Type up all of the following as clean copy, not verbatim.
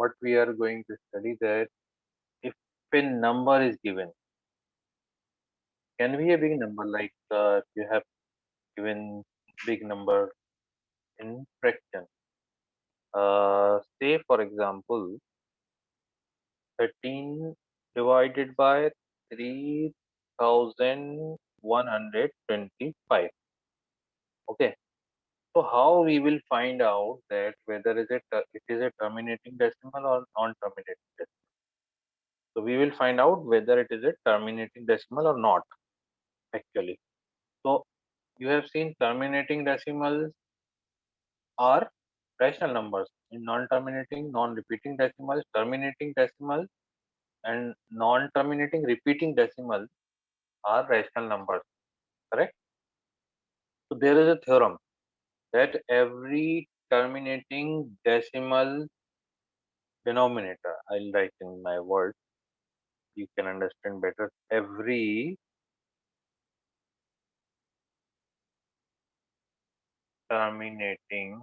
what we are going to study that if a number is given, can be a big number like if you have given big number in fraction. Say for example 13 divided by 3125. Okay. So how we will find out that whether it is a terminating decimal or non-terminating decimal? So we will find out whether it is a terminating decimal or not actually. So you have seen terminating decimals are rational numbers. In non-terminating, non-repeating decimals, terminating decimals, and non-terminating repeating decimals are rational numbers. Correct? So there is a theorem that every terminating decimal denominator, I'll write in my words, you can understand better. Terminating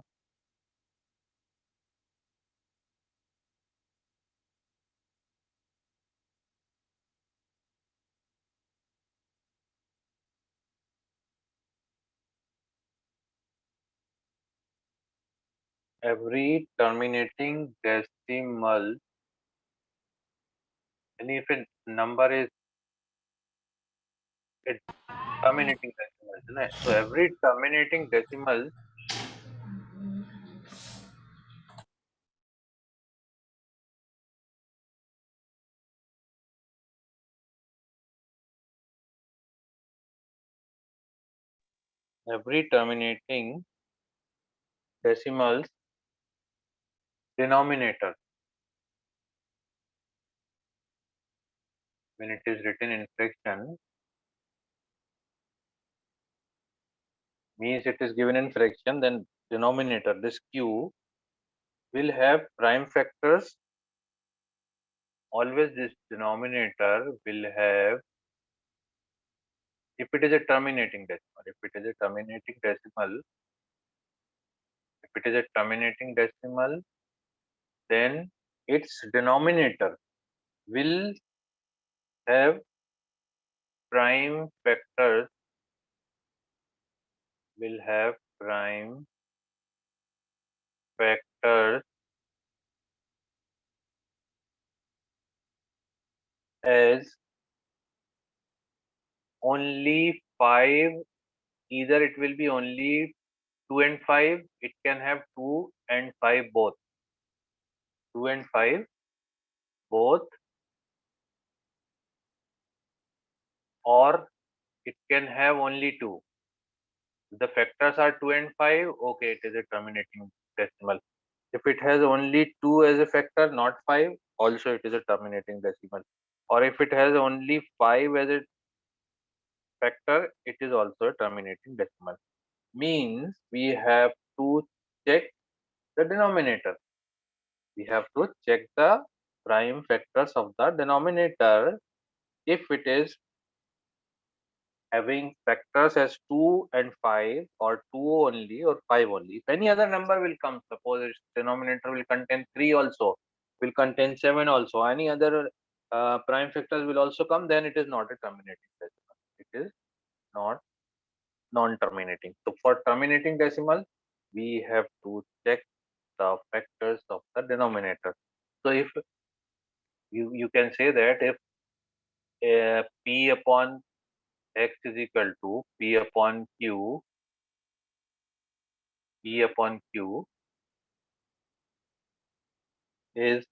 every terminating decimal, and if a number is a terminating decimal, isn't it? So every terminating decimal's denominator, when it is written in fraction, means it is given in fraction, then denominator, this q, will have prime factors. Always this denominator will have, if it is a terminating decimal, if it is a terminating decimal, then its denominator will have prime factors, will have prime factors as only 5. Either it will be only 2 and 5, it can have 2 and 5 both, 2 and 5 both, or it can have only 2. The factors are 2 and 5, okay, it is a terminating decimal. If it has only 2 as a factor, not 5, also it is a terminating decimal. Or if it has only 5 as a factor, it is also a terminating decimal. Means we have to check the denominator. We have to check the prime factors of the denominator. If it is having factors as 2 and 5, or 2 only, or 5 only, if any other number will come, suppose its denominator will contain 3 also, will contain 7 also, any other prime factors will also come, then it is not a terminating decimal, it is not non-terminating. So for terminating decimal, we have to check the factors of the denominator. So if you can say that if p upon x is equal to p upon q, p upon q is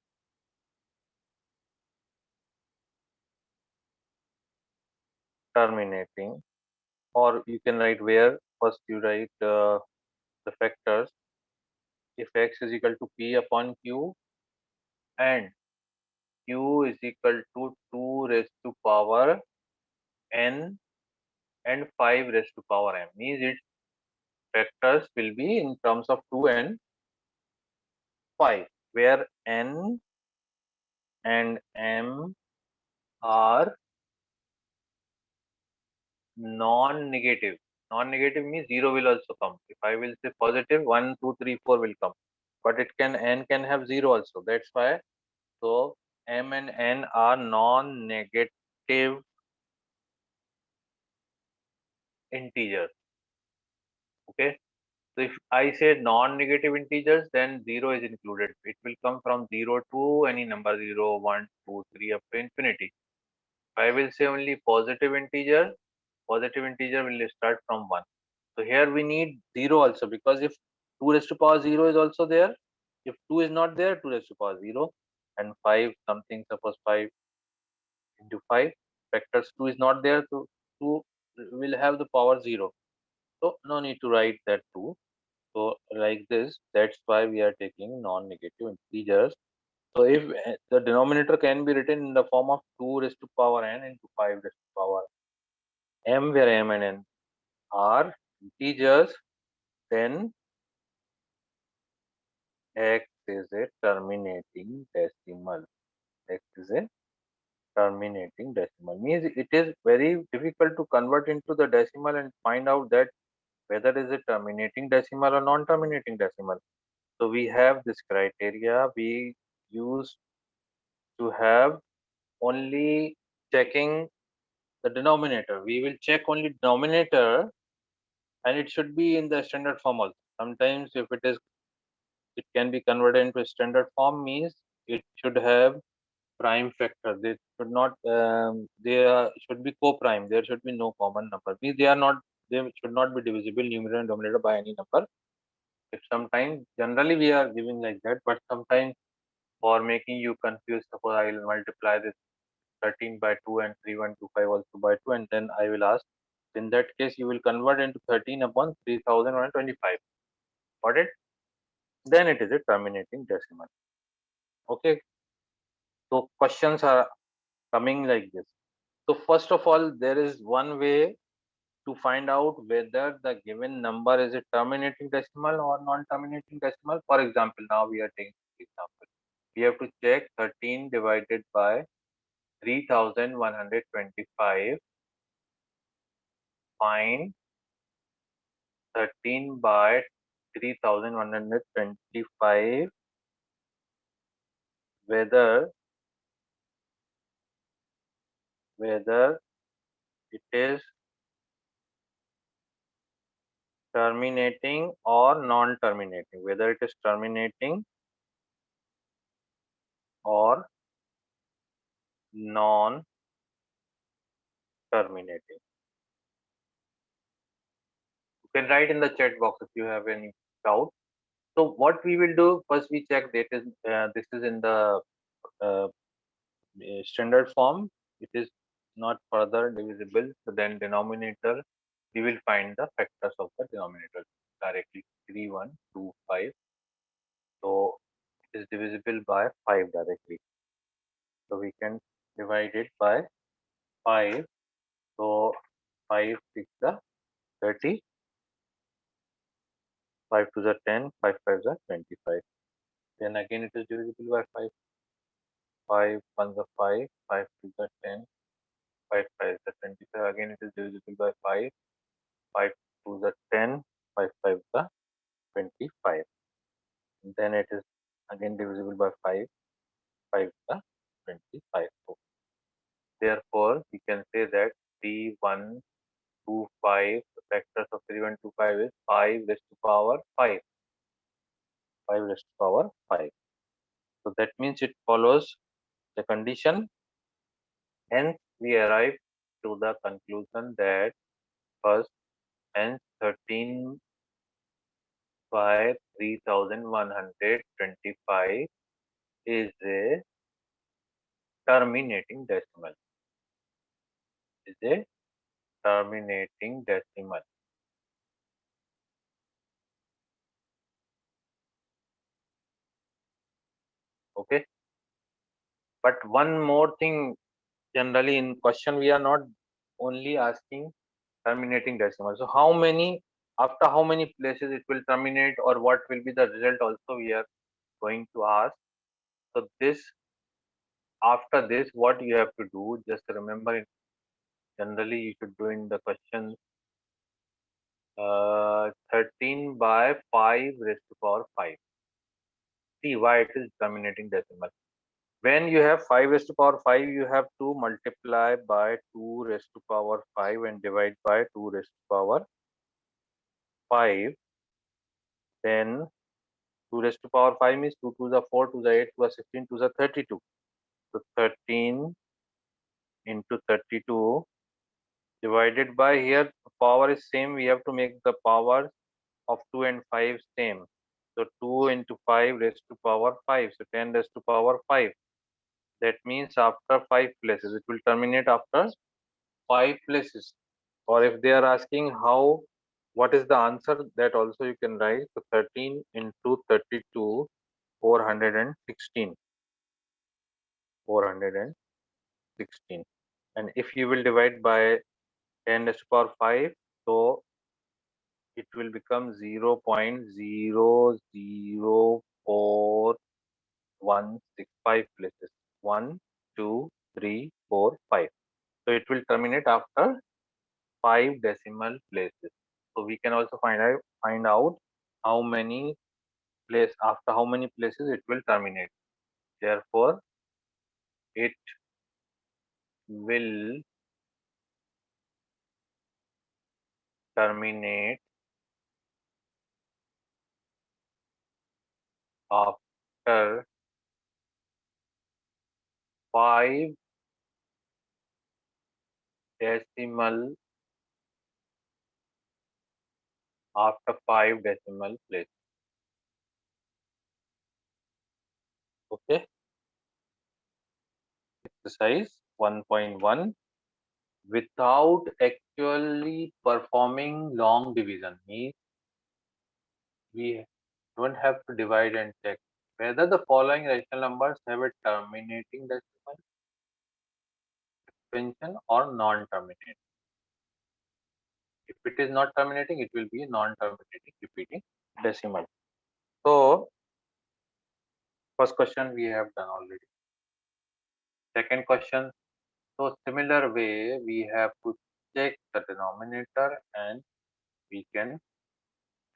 terminating, or you can write where first you write the factors. If x is equal to p upon q and q is equal to 2 raised to power n and 5 raised to power m, means its factors will be in terms of 2 and 5, where n and m are non-negative. Non-negative means 0 will also come. If I will say positive, 1, 2, 3, 4 will come. but it can n can have 0 also. That's why. So m and n are non-negative integers. Okay. So if I say non-negative integers, then 0 is included. It will come from 0 to any number 0, 1, 2, 3 up to infinity. If I will say only positive integer will start from 1. So here we need 0 also, because if 2 raised to power 0 is also there, if 2 is not there, 2 raised to power 0, and 5 something, suppose 5 into 5 factors 2 is not there, so 2 will have the power 0. So no need to write that 2. So like this, that's why we are taking non-negative integers. So if the denominator can be written in the form of 2 raised to power n into 5 raised to power m, where m and n are integers, then x is a terminating decimal. X is a terminating decimal. Means it is very difficult to convert into the decimal and find out that whether it is a terminating decimal or non-terminating decimal. So we have this criteria. We use to have only checking the denominator. We will check only denominator, and it should be in the standard form also. Sometimes if it can be converted into a standard form, means it should have prime factor. They should not. Should be co-prime. There should be no common number. Means they are not. They should not be divisible numerator and denominator by any number. If sometimes generally we are giving like that, but sometimes for making you confused, suppose I will multiply this 13 by 2 and 3125 also by 2, and then I will ask. In that case, you will convert into 13 upon 3125. Got it? Then it is a terminating decimal. Okay. So questions are coming like this. So first of all, there is one way to find out whether the given number is a terminating decimal or non-terminating decimal. For example, now we are taking example. We have to check 13 divided by 3125. Find 13 by 3125, whether it is terminating or non-terminating, whether it is terminating or non-terminating. You can write in the chat box if you have any doubt. So what we will do first, we check that is this is in the uh, standard form. It is not further divisible. So then denominator, we will find the factors of the denominator directly. 3, 1, 2, 5. So it is divisible by 5 directly. So we can divide it by 5. So 5 is the 30. 5 to the 10. 5 5 is the 25. Then again it is divisible by 5. 5 1 the 5. 5 to the 10. 5 5 is the 25. Again it is divisible by 5. 5 to the 10. 5 5 is the 25. Then it is again divisible by 5. 5 is the 25. So therefore, we can say that 3 1 2 5, the factors of 3 1 2 5 is 5 raised to power 5. 5 raised to power 5. So that means it follows the condition. Hence, we arrive to the conclusion that first, hence 13 by 3125 is a terminating decimal. Is a terminating decimal. Okay. But one more thing, generally in question, we are not only asking terminating decimal. So how many, after how many places it will terminate, or what will be the result also we are going to ask. So this, after this, what you have to do, just remember, generally you should do in the question 13 by 5 raised to power 5. See why it is terminating decimal. When you have 5 raised to power 5, you have to multiply by 2 raised to power 5 and divide by 2 raised to power 5. Then 2 raised to power 5 means 2 to the 4, to the 8, to the 16, to the 32. So 13 into 32 divided by, here power is same, we have to make the power of 2 and 5 same. So 2 into 5 raised to power 5. So 10 raised to power 5. That means after 5 places, it will terminate after 5 places. Or if they are asking how, what is the answer, that also you can write. So 13 into 32, 416. 416. And if you will divide by 10 raised to power 5, so it will become 0.004 165 places. 1, 2, 3, 4, 5. So it will terminate after 5 decimal places. So we can also find out how many after how many places it will terminate. Therefore, it will terminate after 5 decimal places. Okay. Exercise 1.1. Without actually performing long division, means we don't have to divide and check whether the following rational numbers have a terminating decimal, expansion, or non-terminating. If it is not terminating, it will be a non-terminating repeating decimal. So first question we have done already. Second question, so similar way we have to check the denominator and we can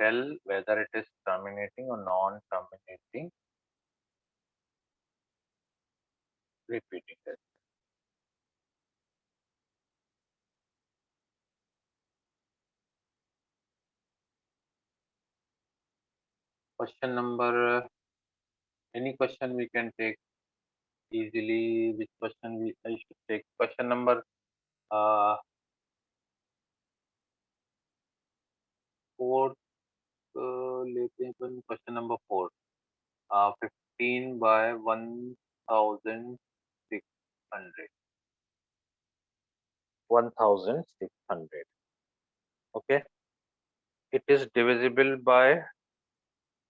tell whether it is terminating or non-terminating repeating decimal. Question number, any question we can take easily. Which question I should take? Question number uh, 4 लेते हैं अपन. Question number 4. 15 by 1600. 1600. Okay. It is divisible by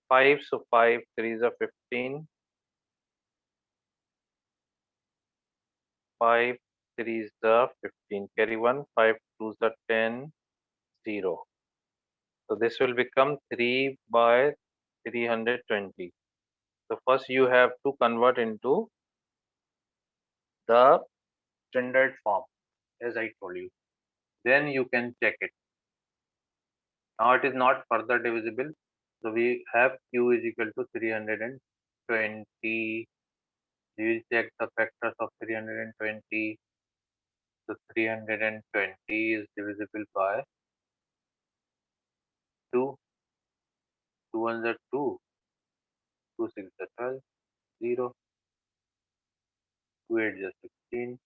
5. So 5 3s are 15. 5 3s are 15. Carry 1. 5 2s are 10. 0. So this will become 3 by 320. So first you have to convert into the standard form, as I told you. Then you can check it. Now it is not further divisible. So we have q is equal to 320. We will check the factors of 320. So 320 is divisible by 2. 2 ones are 2. 2 6 are 12. 0. 2 8 is 16.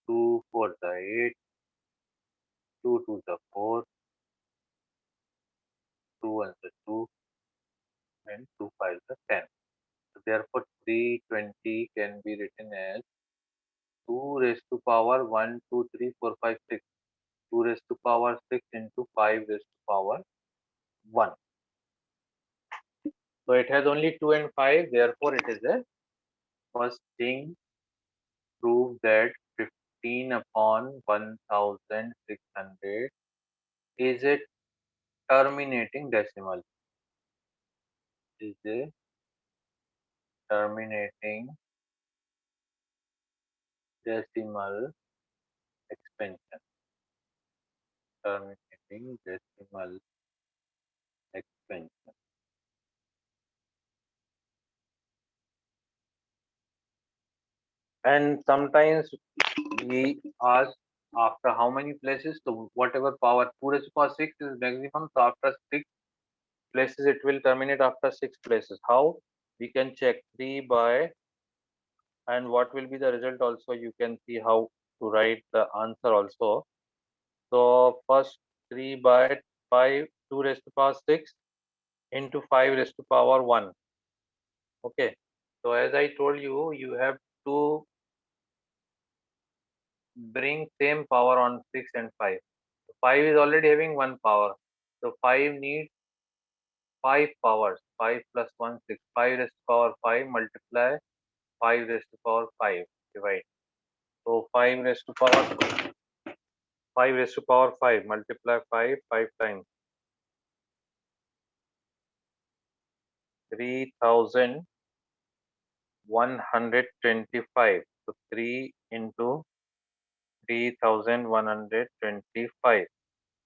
2 4 are 8. 2 2 are 4. 2 ones are 2. And 2 5 are 10. So therefore 320 can be written as 2 raised to power 1, 2, 3, 4, 5, 6. 2 raised to power 6 into 5 raised to power 1. So it has only 2 and 5. Therefore, it is a first thing, prove that 15 upon 1600 is a terminating decimal. Is a terminating decimal expansion. Terminating decimal expansion. And sometimes we ask after how many places, so whatever power 2 raised to power 6 is maximum, so after 6 places it will terminate after 6 places. How? We can check 3 by, and what will be the result also, you can see how to write the answer also. So first 3 by 5, 2 raised to power 6 into 5 raised to power 1. Okay. So as I told you, you have to bring same power on 6 and 5. 5 is already having one power. So 5 needs 5 powers. 5 plus 1, 6. 5 raised to power 5 multiply 5 raised to power 5. Divide. So 5 raised to power 5 raised to power 5 multiply 5 times. 3125. So 3 into 3125.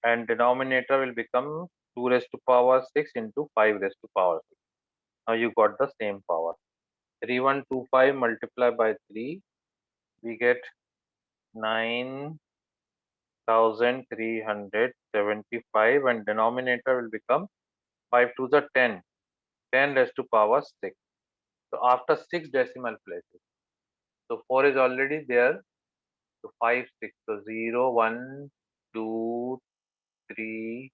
And denominator will become 2 raised to power 6 into 5 raised to power 6. Now you got the same power. 3125 multiplied by 3, we get 9375, and denominator will become 5 to the 10, 10 raised to power 6. So after 6 decimal places, so 4 is already there, so 5, 6, so 0, 1, 2, 3,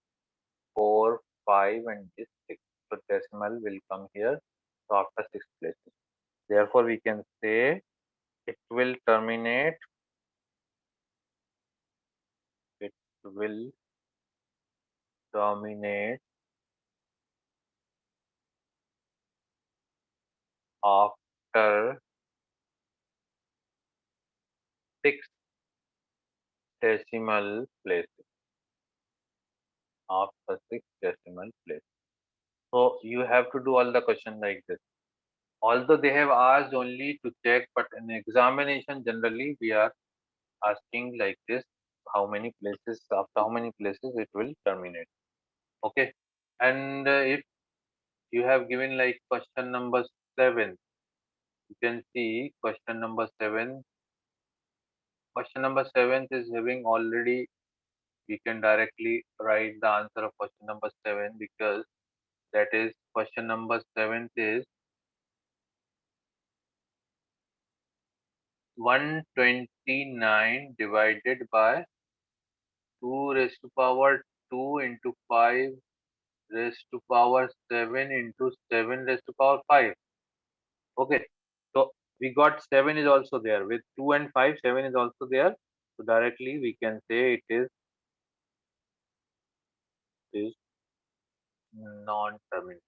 4, 5, and this 6. So decimal will come here, so after 6 places. Therefore, we can say it will terminate, it will terminate after 6 decimal places. After 6 decimal places. So you have to do all the question like this. Although they have asked only to check, but in examination generally we are asking like this: how many places, after how many places it will terminate. Okay, and if you have given like question number 7, you can see question number 7. Question number 7 is having already, we can directly write the answer of question number 7, because that is question number 7 is 129 divided by 2 raised to power 2 into 5 raised to power 7 into 7 raised to power 5. Okay. So we got 7 is also there. With 2 and 5, 7 is also there. So directly we can say it is non-terminating.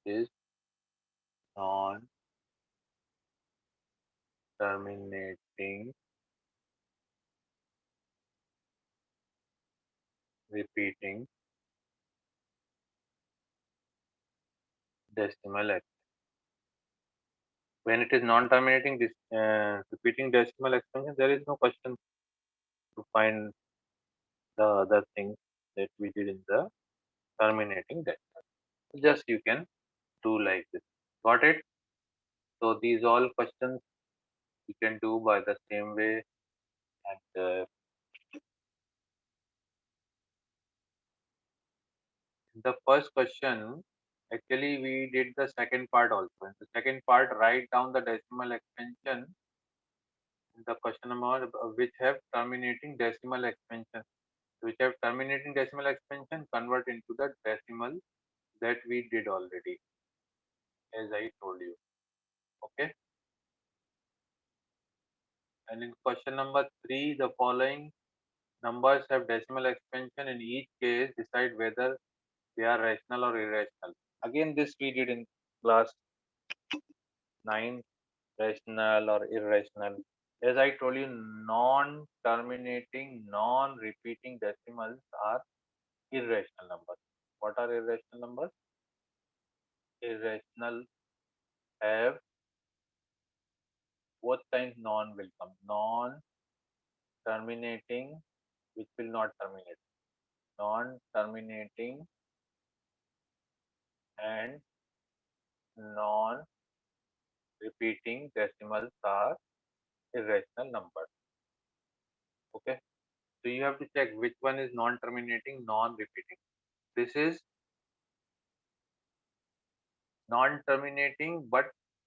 Is non-terminating repeating decimal. When it is non-terminating this repeating decimal expansion, there is no question to find the other things that we did in the terminating decimal. Just you can do like this. Got it? So these all questions you can do by the same way. And the first question, actually we did the second part also. In the second part, write down the decimal expansion in the question number which have terminating decimal expansion. Which have terminating decimal expansion, convert into the decimal that we did already, as I told you. Okay. And in question number 3, the following numbers have decimal expansion. In each case, decide whether they are rational or irrational. Again, this we did in class 9, rational or irrational. As I told you, non-terminating, non-repeating decimals are irrational numbers. What are irrational numbers? Irrational have both times non will come. Non-terminating, which will not terminate. Non-terminating and repeating decimals are irrational numbers. Okay, so you have to check which one is non-terminating, non-repeating. This is non-terminating but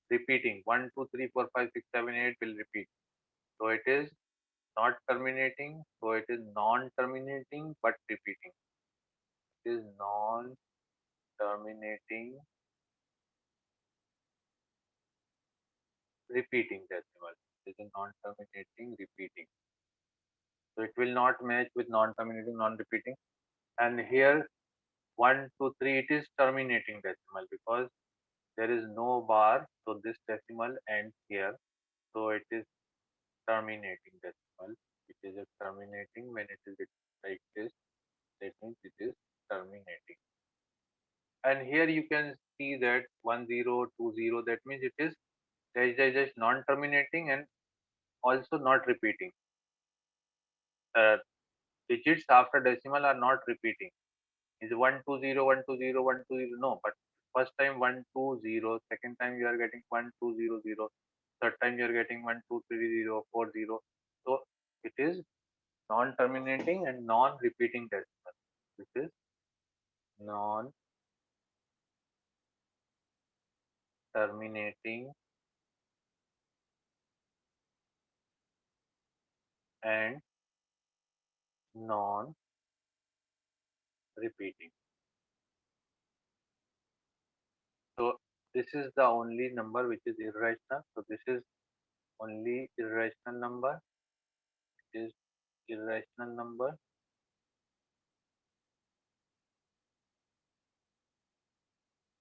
repeating. 1, 2, 3, 4, 5, 6, 7, 8 will repeat. So it is not terminating. So it is non-terminating but repeating. It is non-terminating repeating decimal. It is non-terminating repeating. So it will not match with non-terminating, non-repeating. And here 1, 2, 3, it is terminating decimal because there is no bar. So this decimal ends here. So it is terminating decimal. It is a terminating when it is like this. That means it is terminating. And here you can see that 1020. That means it is dash dash dash non-terminating and also not repeating. Uh, Digits after decimal are not repeating. Is 120 120 120? No, but first time 120, second time you are getting 1200, third time you are getting 123040. So it is non-terminating and non-repeating decimal. This is non-terminating and non-repeating. So this is the only number which is irrational. So this is only irrational number. It is irrational number,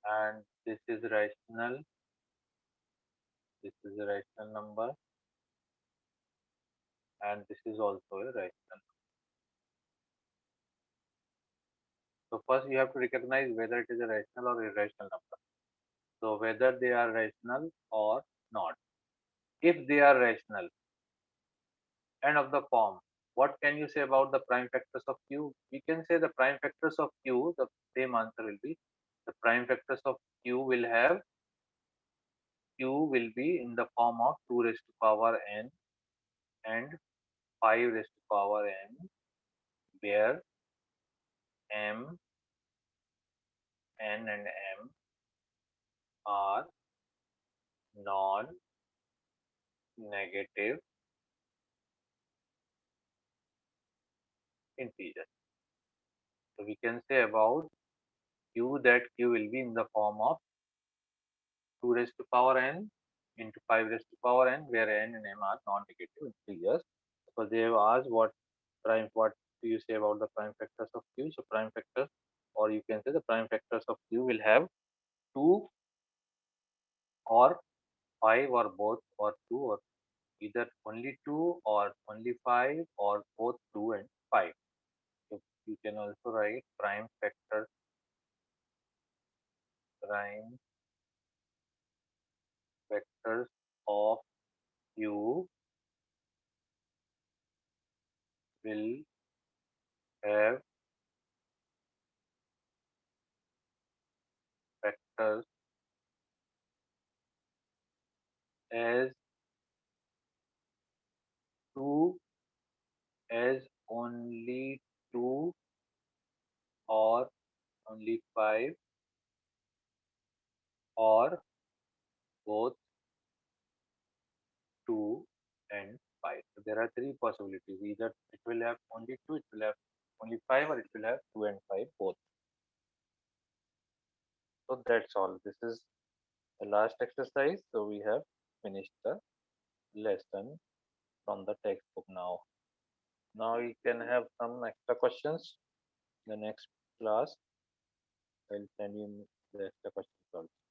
and this is rational. This is a rational number, and this is also a rational. So first you have to recognize whether it is a rational or irrational number. So whether they are rational or not. If they are rational, end of the form. What can you say about the prime factors of Q? We can say the prime factors of Q, the same answer will be the prime factors of Q will be in the form of 2 raised to power n and 5 raised to power n, where m, n and m are non-negative integers. So we can say about Q that Q will be in the form of 2 raised to power n into 5 raised to power n, where n and m are non-negative integers. So they have asked what do you say about the prime factors of Q? So prime factors, or you can say the prime factors of Q will have 2 or 5 or both, or 2 or either only 2 or only 5 or both 2 and 5. So you can also write prime factors of Q will have factors as 2 as only 2 or only 5 or both 2 and 5. So there are three possibilities. Either it will have only 2, it will have only 5, or it will have 2 and 5 both. So that's all. This is the last exercise. So we have finished the lesson from the textbook now. Now you can have some extra questions. The next class, I'll send you the extra questions also.